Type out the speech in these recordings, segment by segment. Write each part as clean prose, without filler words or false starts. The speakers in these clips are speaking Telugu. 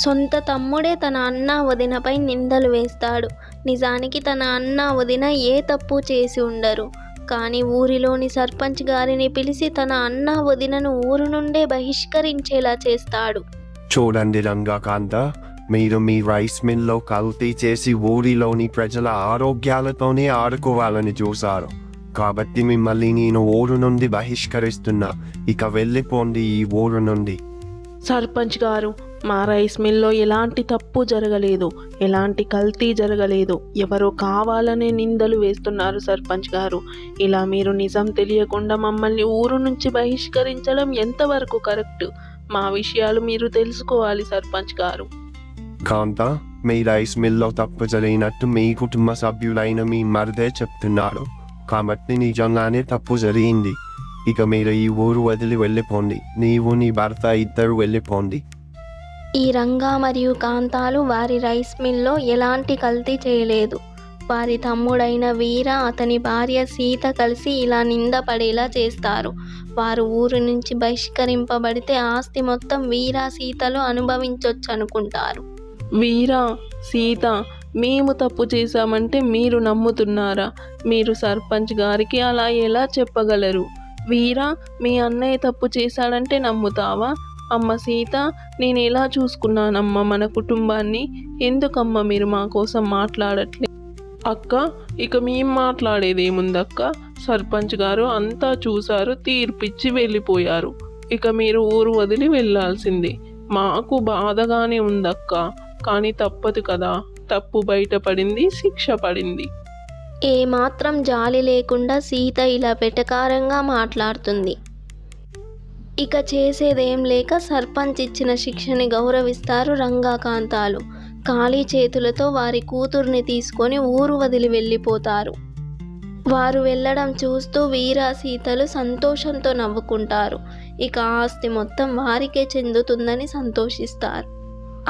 సొంత తమ్ముడే తన అన్న వదినపై నిందలు వేస్తాడు. నిజానికి తన అన్న వదిన ఏ తప్పు చేసి ఉండరు. కానీ ఊరిలోని సర్పంచ్ గారిని పిలిచి తన అన్న వదినను ఊరు నుండే బహిష్కరించేలా చేస్తాడు. చూడండి రంగకాంత, మీరు మీ రైస్ మిల్లో కల్తీ చేసి ఊరిలోని ప్రజల ఆరోగ్యాలతోనే ఆడుకోవాలని చూశారు. కాబట్టి మిమ్మల్ని నేను ఊరు నుండి బహిష్కరిస్తున్నా. ఇక వెళ్ళిపోండి ఈ ఊరు నుండి. సర్పంచ్ గారు, మా రైస్ మిల్లో ఎలాంటి తప్పు జరగలేదు, ఎలాంటి కల్తీ జరగలేదు. ఎవరో కావాలనే నిందలు వేస్తున్నారు సర్పంచ్ గారు. ఇలా మీరు నిజం తెలియకుండా మమ్మల్ని ఊరు నుంచి బహిష్కరించడం ఎంతవరకు కరెక్ట్? మా విషయాలు మీరు తెలుసుకోవాలి సర్పంచ్ గారు. కాంత, మీ రైస్ మిల్లో తప్పు జరిగినట్టు మీ కుటుంబ సభ్యులైన మీ మరిదే చెప్తున్నారు. కాబట్టి నిజంగానే తప్పు జరిగింది. ఇక మీరు ఈ ఊరు వదిలి వెళ్ళిపోండి. నీవు నీ భర్త ఇద్దరు వెళ్ళిపోండి. ఈ రంగా మరియు కాంతాలు వారి రైస్ మిల్లో ఎలాంటి కల్తీ చేయలేదు. వారి తమ్ముడైన వీర, అతని భార్య సీత కలిసి ఇలా నిందపడేలా చేస్తారు. వారు ఊరు నుంచి బహిష్కరింపబడితే ఆస్తి మొత్తం వీర, సీతలు అనుభవించొచ్చు అనుకుంటారు. వీరా, సీత, మేము తప్పు చేశామంటే మీరు నమ్ముతున్నారా? మీరు సర్పంచ్ గారికి అలా ఎలా చెప్పగలరు? వీరా, మీ అన్నయ్య తప్పు చేశాడంటే నమ్ముతావా? అమ్మ సీత, నేను ఎలా చూసుకున్నానమ్మా మన కుటుంబాన్ని? ఎందుకమ్మా మీరు మా కోసం మాట్లాడట్లేదు? అక్క, ఇక మేం మాట్లాడేదేముందక్క? సర్పంచ్ గారు అంతా చూశారు, తీర్పిచ్చి వెళ్ళిపోయారు. ఇక మీరు ఊరు వదిలి వెళ్ళాల్సిందే. మాకు బాధగానే ఉందక్క, కానీ తప్పదు కదా. తప్పు బయటపడింది, శిక్ష పడింది. ఏమాత్రం జాలి లేకుండా సీత ఇలా వెటకారంగా మాట్లాడుతుంది. ఇక చేసేదేం లేక సర్పంచ్ ఇచ్చిన శిక్షని గౌరవిస్తారు రంగా, కాంతాలు. ఖాళీ చేతులతో వారి కూతుర్ని తీసుకొని ఊరు వదిలి వెళ్ళిపోతారు. వారు వెళ్ళడం చూస్తూ వీరా, సీతలు సంతోషంతో నవ్వుకుంటారు. ఇక ఆస్తి మొత్తం వారికే చెందుతుందని సంతోషిస్తారు.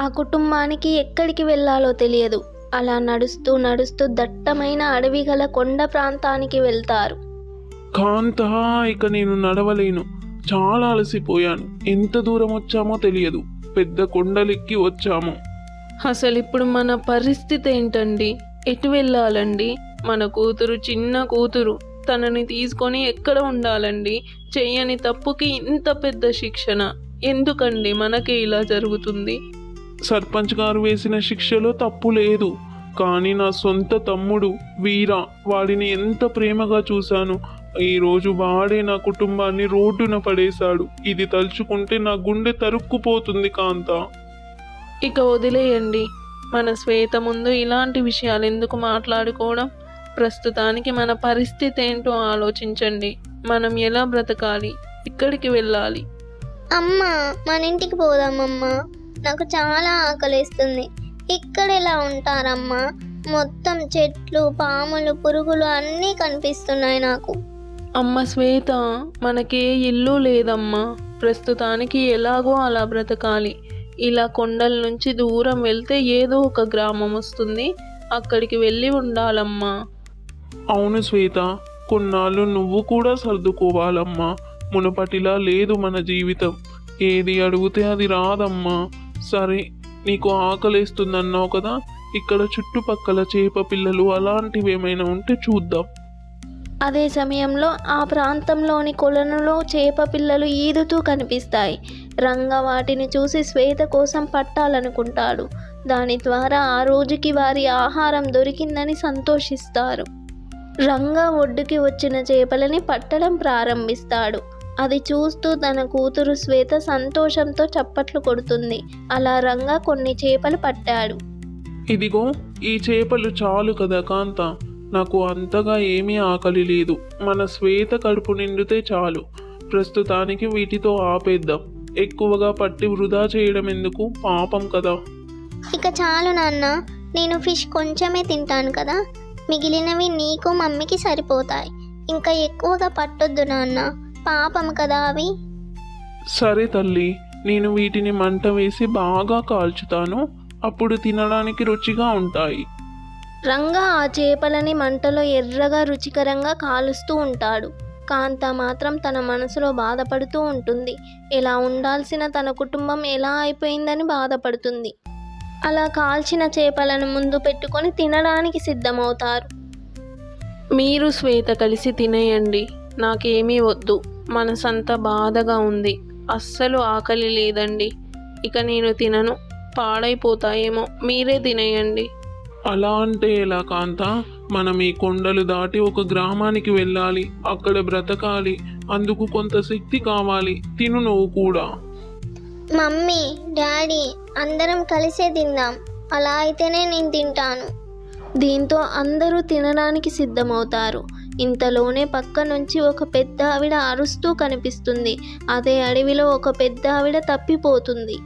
ఆ కుటుంబానికి ఎక్కడికి వెళ్ళాలో తెలియదు. అలా నడుస్తూ నడుస్తూ దట్టమైన అడవి గల కొండ ప్రాంతానికి వెళ్తారు. కాంత, ఇక నేను నడవలేను, చాలా అలసిపోయాను. ఎంత దూరం వచ్చామో తెలియదు. పెద్ద కొండలెక్కి వచ్చాము. అసలు ఇప్పుడు మన పరిస్థితి ఏంటండి? ఎటు వెళ్ళాలండి? మన కూతురు చిన్న కూతురు, తనని తీసుకొని ఎక్కడ ఉండాలండి? చెయ్యని తప్పుకి ఇంత పెద్ద శిక్షణ ఎందుకండి? మనకే ఇలా జరుగుతుంది. సర్పంచ్ గారు వేసిన శిక్షలో తప్పు లేదు, కానీ నా సొంత తమ్ముడు వీర, వాడిని ఎంత ప్రేమగా చూశాను. ఈరోజు వాడే నా కుటుంబాన్ని రోడ్డున పడేశాడు. ఇది తలుచుకుంటే నా గుండె తరుక్కుపోతుంది కాంత. ఇక వదిలేయండి. మన శ్వేత ముందు ఇలాంటి విషయాలు ఎందుకు మాట్లాడుకోవడం? ప్రస్తుతానికి మన పరిస్థితి ఏంటో ఆలోచించండి. మనం ఎలా బ్రతకాలి? ఇక్కడికి వెళ్ళాలి. అమ్మా, మన ఇంటికి పోదామమ్మా. నాకు చాలా ఆకలిస్తుంది. ఇక్కడ ఎలా ఉంటారమ్మా? మొత్తం చెట్లు, పాములు, పురుగులు అన్నీ కనిపిస్తున్నాయి నాకు. అమ్మ శ్వేత, మనకే ఇల్లు లేదమ్మా. ప్రస్తుతానికి ఎలాగో అలా బ్రతకాలి. ఇలా కొండల నుంచి దూరం వెళ్తే ఏదో ఒక గ్రామం వస్తుంది, అక్కడికి వెళ్ళి ఉండాలమ్మా. అవును శ్వేత, కొన్నాళ్ళు నువ్వు కూడా సర్దుకోవాలమ్మా. మునుపటిలా లేదు మన జీవితం. ఏది అడిగితే అది రాదమ్మా. సరే, నీకు ఆకలేస్తుందన్నావు కదా, ఇక్కడ చుట్టుపక్కల చేప పిల్లలు అలాంటివి ఏమైనా ఉంటే చూద్దాం. అదే సమయంలో ఆ ప్రాంతంలోని కొలనులో చేప పిల్లలు ఈదుతూ కనిపిస్తాయి. రంగా వాటిని చూసి శ్వేత కోసం పట్టాలనుకుంటాడు. దాని ద్వారా ఆ రోజుకి వారి ఆహారం దొరికిందని సంతోషిస్తారు. రంగా ఒడ్డుకి వచ్చిన చేపలని పట్టడం ప్రారంభిస్తాడు. అది చూస్తూ తన కూతురు శ్వేత సంతోషంతో చప్పట్లు కొడుతుంది. అలా రంగా కొన్ని చేపలు పట్టాడు. ఇదిగో ఈ చేపలు చాలు కదా కాంత, నాకు అంతగా ఏమీ ఆకలి లేదు. మన శ్వేత కడుపు నిండితే చాలు. ప్రస్తుతానికి వీటితో ఆపేద్దాం. ఎక్కువగా పట్టి వృధా చేయడం ఎందుకు? పాపం కదా. ఇక చాలు నాన్న, నేను ఫిష్ కొంచెమే తింటాను కదా. మిగిలినవి నీకు మమ్మీకి సరిపోతాయి. ఇంకా ఎక్కువగా పట్టొద్దు నాన్న, పాపం కదా అవి. సరే తల్లి, నేను వీటిని మంట వేసి బాగా కాల్చుతాను. అప్పుడు తినడానికి రుచిగా ఉంటాయి. రంగా ఆ చేపలని మంటలో ఎర్రగా రుచికరంగా కాలుస్తూ ఉంటాడు. కాంత మాత్రం తన మనసులో బాధపడుతూ ఉంటుంది. ఇలా ఉండాల్సిన తన కుటుంబం ఎలా అయిపోయిందని బాధపడుతుంది. అలా కాల్చిన చేపలను ముందు పెట్టుకొని తినడానికి సిద్ధమవుతారు. మీరు శ్వేత కలిసి తినేయండి, నాకేమీ వద్దు. మనసంతా బాధగా ఉంది, అస్సలు ఆకలి లేదండి. ఇక నేను తినను, పాడైపోతాయేమో, మీరే తినేయండి. అలా అంటే ఎలా కాంత? మనం ఈ కొండలు దాటి ఒక గ్రామానికి వెళ్ళాలి, అక్కడ బ్రతకాలి. అందుకు కొంత శక్తి కావాలి. తిను నువ్వు కూడా. మమ్మీ, డాడీ అందరం కలిసే తిందాం. అలా అయితేనే నేను తింటాను. దీంతో అందరూ తినడానికి సిద్ధమవుతారు. ఇంతలోనే పక్క నుంచి ఒక పెద్ద ఆవిడ అరుస్తూ కనిపిస్తుంది. అదే అడవిలో ఒక పెద్ద ఆవిడ తప్పిపోతుంది.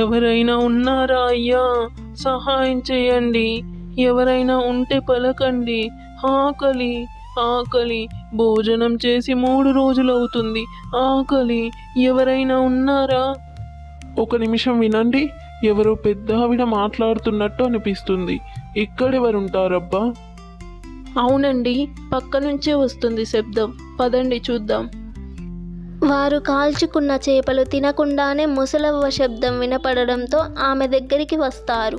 ఎవరైనా ఉన్నారా అయ్యా? సహాయం చేయండి. ఎవరైనా ఉంటే పలకండి. ఆకలి ఆకలి, భోజనం చేసి 3 రోజులవుతుంది. ఆకలి, ఎవరైనా ఉన్నారా? ఒక నిమిషం వినండి, ఎవరో పెద్ద ఆవిడ మాట్లాడుతున్నట్టు అనిపిస్తుంది. ఇక్కడెవరుంటారబ్బా? అవునండి, పక్క నుంచే వస్తుంది శబ్దం. పదండి చూద్దాం. వారు కాల్చుకున్న చేపలు తినకుండానే ముసలవ్వ శబ్దం వినపడడంతో ఆమె దగ్గరికి వస్తారు.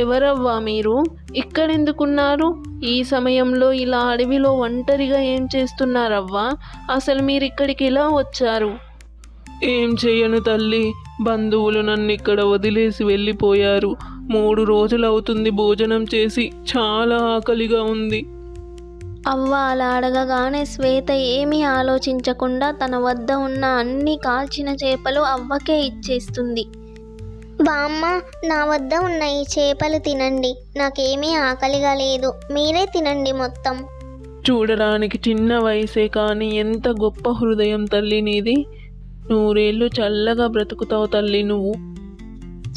ఎవరవ్వా మీరు? ఇక్కడెందుకున్నారు? ఈ సమయంలో ఇలా అడవిలో ఒంటరిగా ఏం చేస్తున్నారవ్వా? అసలు మీరు ఇక్కడికి ఎలా వచ్చారు? ఏం చెయ్యను తల్లి, బంధువులు నన్ను ఇక్కడ వదిలేసి వెళ్ళిపోయారు. 3 రోజులవుతుంది భోజనం చేసి. చాలా ఆకలిగా ఉంది. అవ్వ అలా అడగగానే శ్వేత ఏమీ ఆలోచించకుండా తన వద్ద ఉన్న అన్ని కాల్చిన చేపలు అవ్వకే ఇచ్చేస్తుంది. బామ్మ, నా వద్ద ఉన్న ఈ చేపలు తినండి. నాకేమీ ఆకలిగా లేదు. మీరే తినండి మొత్తం. చూడడానికి చిన్న వయసే కానీ ఎంత గొప్ప హృదయం తల్లి నీది. 100 ఏళ్ళు చల్లగా బ్రతుకుతావు తల్లి నువ్వు.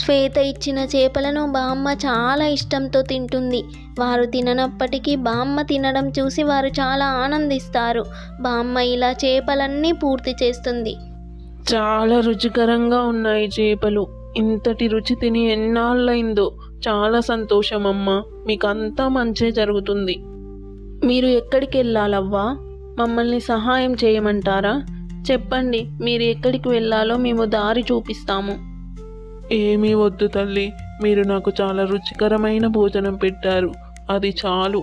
శ్వేత ఇచ్చిన చేపలను బామ్మ చాలా ఇష్టంతో తింటుంది. వారు తిననప్పటికీ బామ్మ తినడం చూసి వారు చాలా ఆనందిస్తారు. బామ్మ ఇలా చేపలన్నీ పూర్తి చేస్తుంది. చాలా రుచికరంగా ఉన్నాయి చేపలు. ఇంతటి రుచి తిని ఎన్నాళ్ళైందో. చాలా సంతోషమమ్మా, మీకంతా మంచే జరుగుతుంది. మీరు ఎక్కడికి వెళ్ళాలవ్వా? మమ్మల్ని సహాయం చేయమంటారా? చెప్పండి, మీరు ఎక్కడికి వెళ్ళాలో మేము దారి చూపిస్తాము. ఏమీ వద్దు తల్లి, మీరు నాకు చాలా రుచికరమైన భోజనం పెట్టారు, అది చాలు.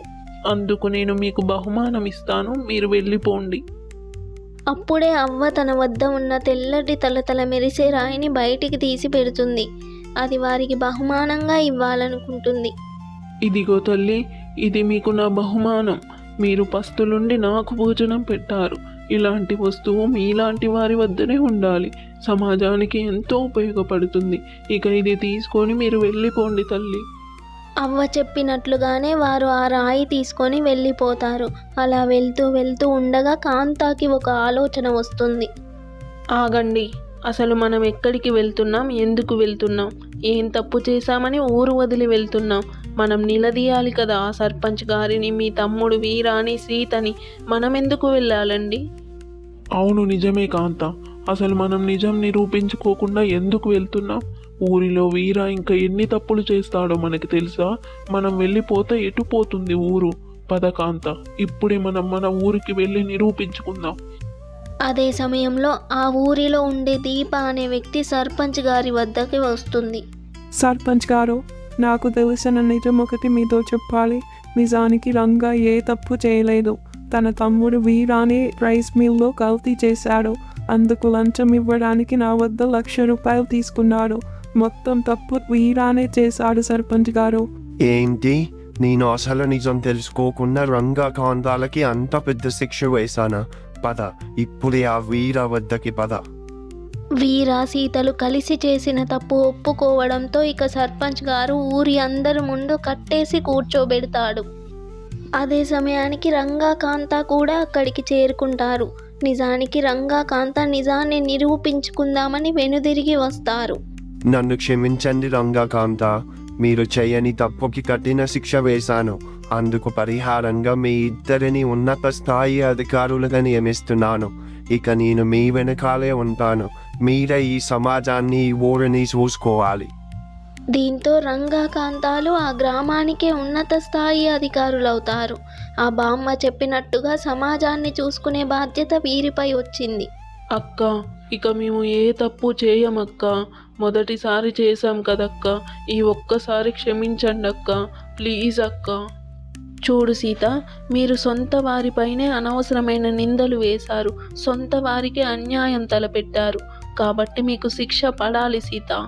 అందుకు నేను మీకు బహుమానం ఇస్తాను, మీరు వెళ్ళిపోండి. అప్పుడే అవ్వ తన వద్ద ఉన్న తెల్లటి తలతల మెరిసే రాయిని బయటికి తీసి పెడుతుంది. అది వారికి బహుమానంగా ఇవ్వాలనుకుంటుంది. ఇదిగో తల్లి, ఇది మీకు నా బహుమానం. మీరు పస్తులుండి నాకు భోజనం పెట్టారు. ఇలాంటి వస్తువు మీలాంటి వారి వద్దనే ఉండాలి. సమాజానికి ఎంతో ఉపయోగపడుతుంది. ఇక ఇది తీసుకొని మీరు వెళ్ళిపోండి తల్లి. అవ్వ చెప్పినట్లుగానే వారు ఆ రాయి తీసుకొని వెళ్ళిపోతారు. అలా వెళ్తూ వెళ్తూ ఉండగా కాంతాకి ఒక ఆలోచన వస్తుంది. ఆగండి, అసలు మనం ఎక్కడికి వెళ్తున్నాం? ఎందుకు వెళ్తున్నాం? ఏం తప్పు చేశామని ఊరు వదిలి వెళ్తున్నాం? మనం నిలదీయాలి కదా ఆ సర్పంచ్ గారిని, మీ తమ్ముడు వీరాని, సీతని. మనం ఎందుకు వెళ్ళాలండి? అవును, నిజమే కాంత. అసలు మనం నిజం నిరూపించుకోకుండా ఎందుకు వెళ్తున్నాం? ఊరిలో వీర ఇంకా ఎన్ని తప్పులు చేస్తాడో మనకి తెలుసా? మనం వెళ్ళిపోతే ఎటు పోతుంది ఊరు? పద కాంత, ఇప్పుడే మనం మన ఊరికి వెళ్ళి నిరూపించుకుందాం. అదే సమయంలో ఆ ఊరిలో ఉండే దీప అనే వ్యక్తి సర్పంచ్ గారి వద్దకి వస్తుంది. సర్పంచ్ గారు, నాకు తెలిసిన నిజం ఒకటి మీతో చెప్పాలి. నిజానికి రంగా ఏ తప్పు చేయలేదు. తన తమ్ముడు వీరాని రైస్ మిల్లో కల్తీ చేశాడు. అందుకు లంచం ఇవ్వడానికి నా వద్ద 1,00,000 రూపాయలు తీసుకున్నాడు. మొత్తం తప్పు వీరానే చేశాడు సర్పంచ్ గారు. ఏంటి? నేను అసలు నిజం తెలుసుకోకుండా రంగా కాంతాలకి అంత పెద్ద శిక్ష వేశానా? పద, ఇప్పుడే ఆ వీర వద్దకి పద. వీర సీతలు కలిసి చేసిన తప్పు ఒప్పుకోవడంతో ఇక సర్పంచ్ గారు ఊరి అందరి ముందు కట్టేసి కూర్చోబెడతాడు. అదే సమయానికి రంగా కాంత కూడా అక్కడికి చేరుకుంటారు. నిజానికి రంగా కాంత నిజాన్ని నిరూపించుకుందామని వెనుదిరిగి వస్తారు. నన్ను క్షమించండి రంగా కాంత, మీరు చేయని తప్పుకి కఠిన శిక్ష వేశాను. అందుకు పరిహారంగా మీ ఇద్దరిని ఉన్నత స్థాయి అధికారులుగా నియమిస్తున్నాను. ఇక నేను మీ వెనకాలే ఉంటాను. మీరే ఈ సమాజాన్ని, ఈ ఊరిని చూసుకోవాలి. దీంతో రంగా కాంతాలు ఆ గ్రామానికే ఉన్నత స్థాయి అధికారులవుతారు. ఆ బామ్మ చెప్పినట్టుగా సమాజాన్ని చూసుకునే బాధ్యత వీరిపై వచ్చింది. అక్క, ఇక మేము ఏ తప్పు చేయమక్క. మొదటిసారి చేశాం కదక్క, ఈ ఒక్కసారి క్షమించండి అక్క, ప్లీజ్ అక్క. చూడు సీత, మీరు సొంత వారిపైనే అనవసరమైన నిందలు వేశారు, సొంత వారికి అన్యాయం తలపెట్టారు. కాబట్టి మీకు శిక్ష పడాలి సీత.